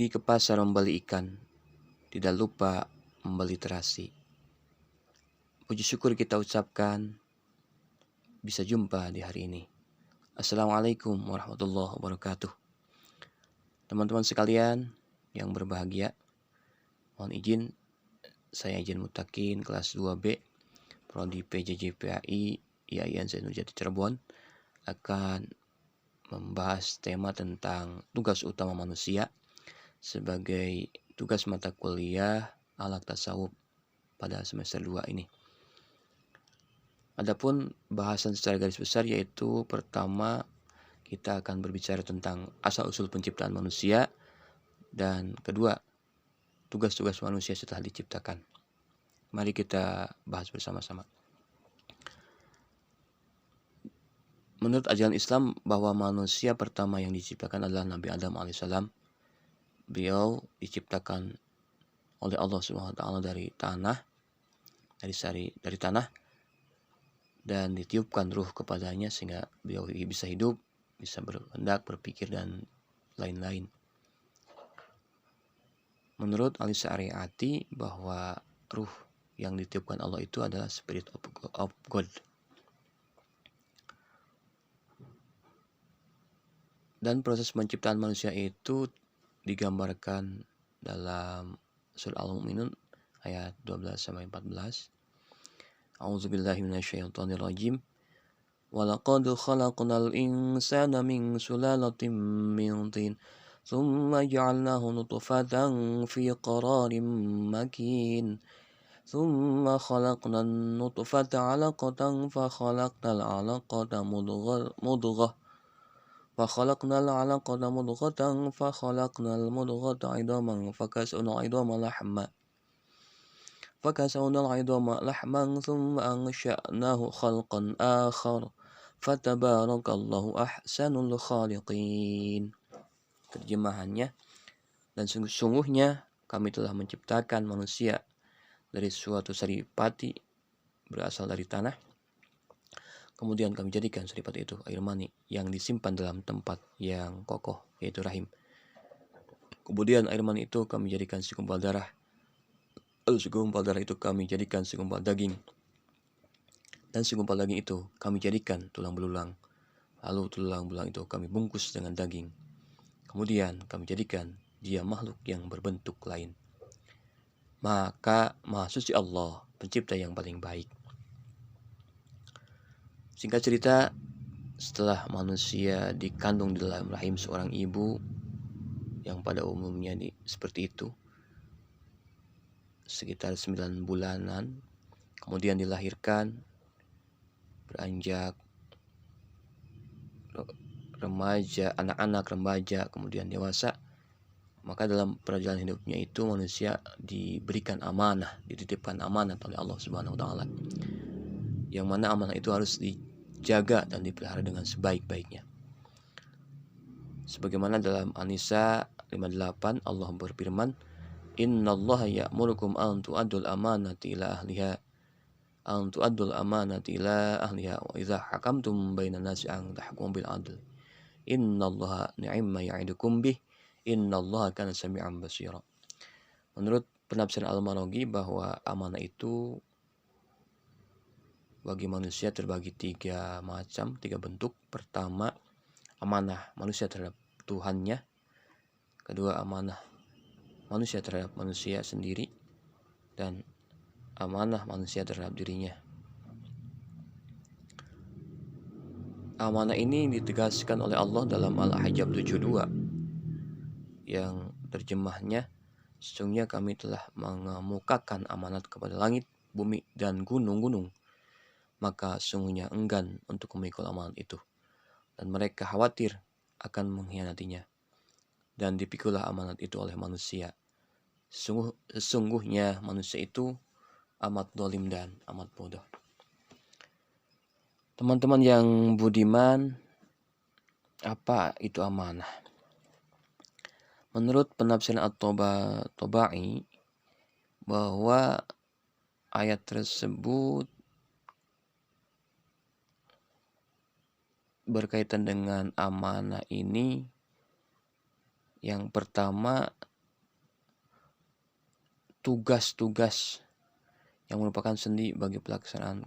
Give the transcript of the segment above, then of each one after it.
pergi ke pasar membeli ikan, tidak lupa membeli terasi. Puji syukur kita ucapkan bisa jumpa di hari ini. Assalamualaikum warahmatullahi wabarakatuh. Teman-teman sekalian yang berbahagia, mohon izin saya izin Mutakin kelas 2B Prodi PJJ PAI IAIN Zainuddin Cirebon akan membahas tema tentang tugas utama manusia sebagai tugas mata kuliah Akhlak Tasawuf pada semester 2 ini. Adapun bahasan secara garis besar yaitu pertama kita akan berbicara tentang asal-usul penciptaan manusia dan kedua tugas-tugas manusia setelah diciptakan. Mari kita bahas bersama-sama. Menurut ajaran Islam bahwa manusia pertama yang diciptakan adalah Nabi Adam alaihissalam. Beliau diciptakan oleh Allah Subhanahu wa taala dari tanah, dari tanah dan ditiupkan ruh kepadanya sehingga beliau bisa hidup, bisa berhendak, berpikir dan lain-lain. Menurut Al-Syariati bahwa ruh yang ditiupkan Allah itu adalah Spirit of God. Dan proses penciptaan manusia itu digambarkan dalam surah Al-Mu'minun ayat 12 sampai 14. A'udzubillahi minasyaitonirrajim. Walaqad khalaqnal insana min sulalatin min tin, thumma ja'alnahu nutfatan fi qararin makin. Thumma khalaqnan nutfata 'alaqatan fa khalaqnal 'alaqata mudghah. فخلقنا العلقة مضغة فخلقنا المضغة عظاما فكسونا العظام لحما ثم أنشأناه خلقا آخر فتبارك الله أحسن الخالقين. Terjemahannya, dan sungguhnya kami telah menciptakan manusia dari suatu saripati berasal dari tanah. Kemudian kami jadikan saripati itu air mani yang disimpan dalam tempat yang kokoh, yaitu rahim. Kemudian air mani itu kami jadikan segumpal darah. Lalu segumpal darah itu kami jadikan segumpal daging. Dan segumpal daging itu kami jadikan tulang belulang. Lalu tulang belulang itu kami bungkus dengan daging. Kemudian kami jadikan dia makhluk yang berbentuk lain. Maka Maha Suci Allah, pencipta yang paling baik. Singkat cerita, setelah manusia dikandung di dalam rahim seorang ibu yang pada umumnya seperti itu, sekitar 9 bulanan, kemudian dilahirkan, beranjak remaja, anak-anak remaja, kemudian dewasa, maka dalam perjalanan hidupnya itu manusia diberikan amanah, dititipkan amanah oleh Allah Subhanahu wa taala. Yang mana amanah itu harus dijaga dan dipelihara dengan sebaik-baiknya. Sebagaimana dalam An-Nisa 58 Allah berfirman, "Innallaha ya'murukum an tu'addul amanati ila ahliha wa idza hakamtum bainan nasi an tahkumu bil 'adl. Innallaha ni'ma ya'idukum bih. Innallaha kana sami'an basira." Menurut penafsiran Al-Maraghi bahwa amanah itu bagi manusia terbagi 3 bentuk. Pertama, amanah manusia terhadap Tuhannya. Kedua, amanah manusia terhadap manusia sendiri. Dan amanah manusia terhadap dirinya. Amanah ini ditegaskan oleh Allah dalam Al-Ahzab 72 yang terjemahnya, sesungguhnya kami telah mengemukakan amanat kepada langit, bumi, dan gunung-gunung. Maka sungguhnya enggan untuk memikul amanat itu, dan mereka khawatir akan mengkhianatinya. Dan dipikulah amanat itu oleh manusia. Sesungguhnya manusia itu amat zalim dan amat bodoh. Teman-teman yang budiman, apa itu amanah? Menurut penafsiran At-Tabai bahwa ayat tersebut berkaitan dengan amanah ini, yang pertama tugas-tugas yang merupakan sendi bagi pelaksanaan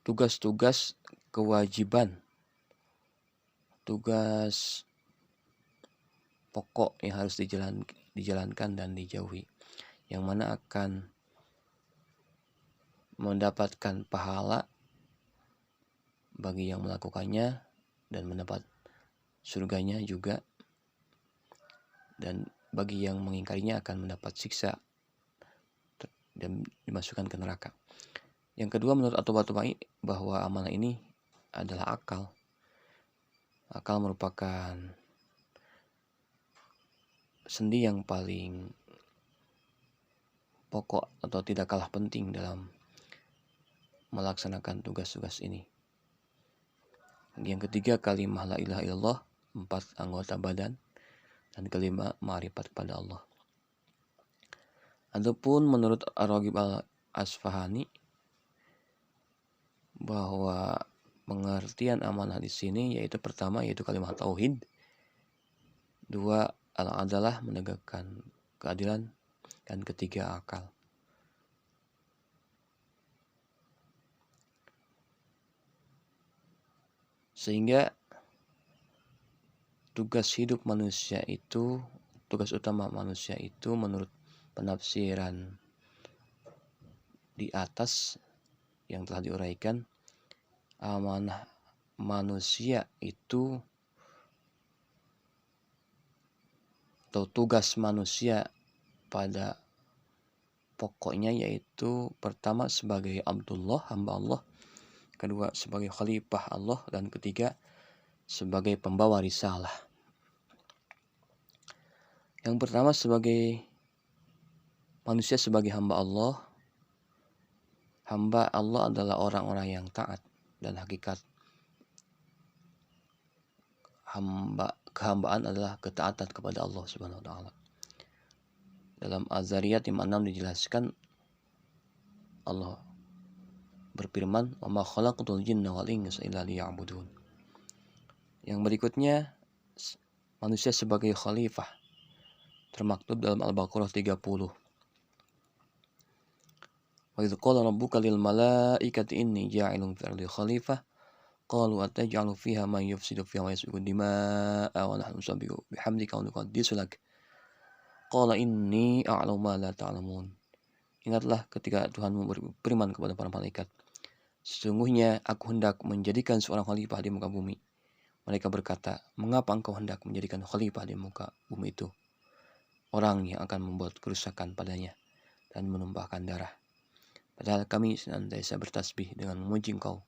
tugas-tugas kewajiban, tugas pokok yang harus dijalankan dan dijauhi, yang mana akan mendapatkan pahala bagi yang melakukannya dan mendapat surganya juga, dan bagi yang mengingkarinya akan mendapat siksa dan dimasukkan ke neraka. Yang kedua, menurut At-Tabatabai bahwa amanah ini adalah akal. Akal merupakan sendi yang paling pokok atau tidak kalah penting dalam melaksanakan tugas-tugas ini. Yang ketiga, kalimah la ilaha illallah, 4 anggota badan, dan kelima, ma'rifat kepada Allah. Adapun menurut Ar-Raghib Al-Asfahani bahwa pengertian amanah di sini yaitu pertama yaitu kalimat tauhid, 2 al-adalah menegakkan keadilan, dan ketiga akal. Sehingga tugas utama manusia itu menurut penafsiran di atas yang telah diuraikan, amanah manusia itu atau tugas manusia pada pokoknya yaitu pertama sebagai Abdullah, hamba Allah, kedua sebagai khalifah Allah, dan ketiga sebagai pembawa risalah. Yang pertama sebagai manusia sebagai hamba Allah. Hamba Allah adalah orang-orang yang taat, dan hakikat kehambaan adalah ketaatan kepada Allah Subhanahu wa taala. Dalam Az-Zariyat 56 dijelaskan, Allah berfirman, "Wa ma khalaqtul jinna wal insa illa liya'budun." Yang berikutnya, manusia sebagai khalifah, termaktub dalam Al-Baqarah 30. Wa idz qala rabbuka lil malaikati inni ja'ilun fil ardi khalifah qalu ataj'alu fiha man yufsidu fiha wa yasfiku dima'a wa nahnu nusabbihu bihamdika wa nuqaddisu lak qala inni a'lamu ma la ta'lamun. Ingatlah ketika Tuhanmu berfirman kepada para malaikat, sesungguhnya aku hendak menjadikan seorang khalifah di muka bumi. Mereka berkata, mengapa engkau hendak menjadikan khalifah di muka bumi itu? Orang yang akan membuat kerusakan padanya dan menumpahkan darah. Padahal kami senantiasa bertasbih dengan memuji Engkau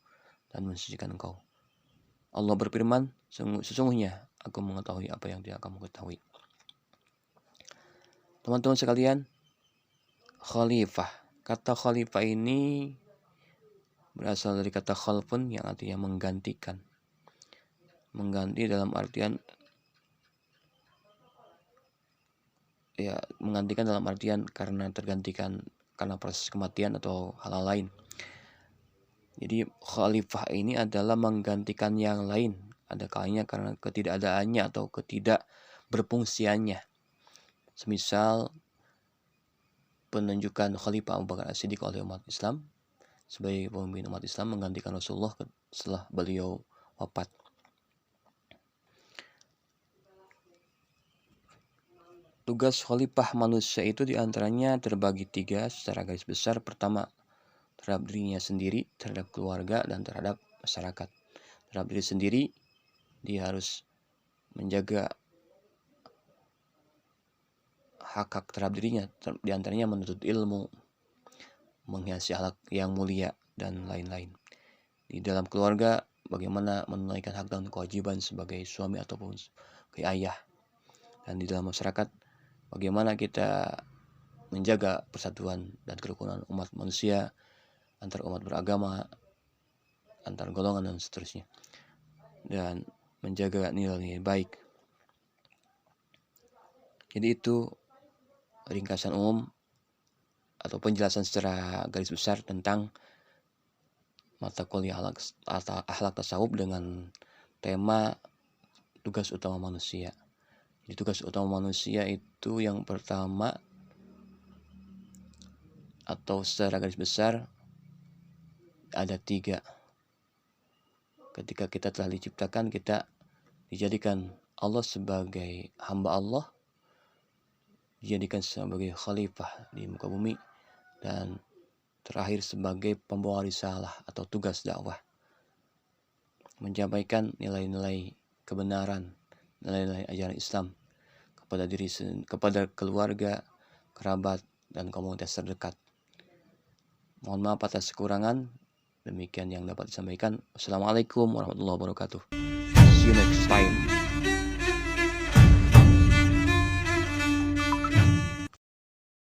dan mensucikan Engkau. Allah berfirman, sesungguhnya aku mengetahui apa yang tidak kamu ketahui. Teman-teman sekalian, khalifah. Kata khalifah ini berasal dari kata khalfun yang artinya menggantikan. Mengganti dalam artian karena tergantikan karena proses kematian atau hal lain. Jadi khalifah ini adalah menggantikan yang lain, ada kalanya karena ketidakadaannya atau ketidak berfungsiannya. Semisal penunjukan Khalifah Abu Bakar As-Siddiq oleh umat Islam sebagai pemimpin umat Islam menggantikan Rasulullah setelah beliau wafat. Tugas khalifah manusia itu diantaranya terbagi 3 secara garis besar. Pertama, terhadap dirinya sendiri, terhadap keluarga, dan terhadap masyarakat. Terhadap diri sendiri, dia harus menjaga hak-hak terhadap dirinya, diantaranya menuntut ilmu, menghiasi akhlak yang mulia, dan lain-lain. Di dalam keluarga, bagaimana menunaikan hak dan kewajiban sebagai suami ataupun sebagai ayah. Dan di dalam masyarakat, bagaimana kita menjaga persatuan dan kerukunan umat manusia, antar umat beragama, antar golongan, dan seterusnya. Dan menjaga nilai-nilai baik. Jadi itu ringkasan umum atau penjelasan secara garis besar tentang mata kuliah akhlak tasawuf dengan tema tugas utama manusia. Jadi tugas utama manusia itu yang pertama atau secara garis besar ada 3. Ketika kita telah diciptakan, kita dijadikan Allah sebagai hamba Allah, dijadikan sebagai khalifah di muka bumi, dan terakhir sebagai pembawa risalah atau tugas dakwah, menyampaikan nilai-nilai kebenaran, nilai-nilai ajaran Islam kepada keluarga, kerabat, dan komunitas terdekat. Mohon maaf atas kekurangan. Demikian yang dapat disampaikan. Wassalamualaikum warahmatullahi wabarakatuh. See you next time.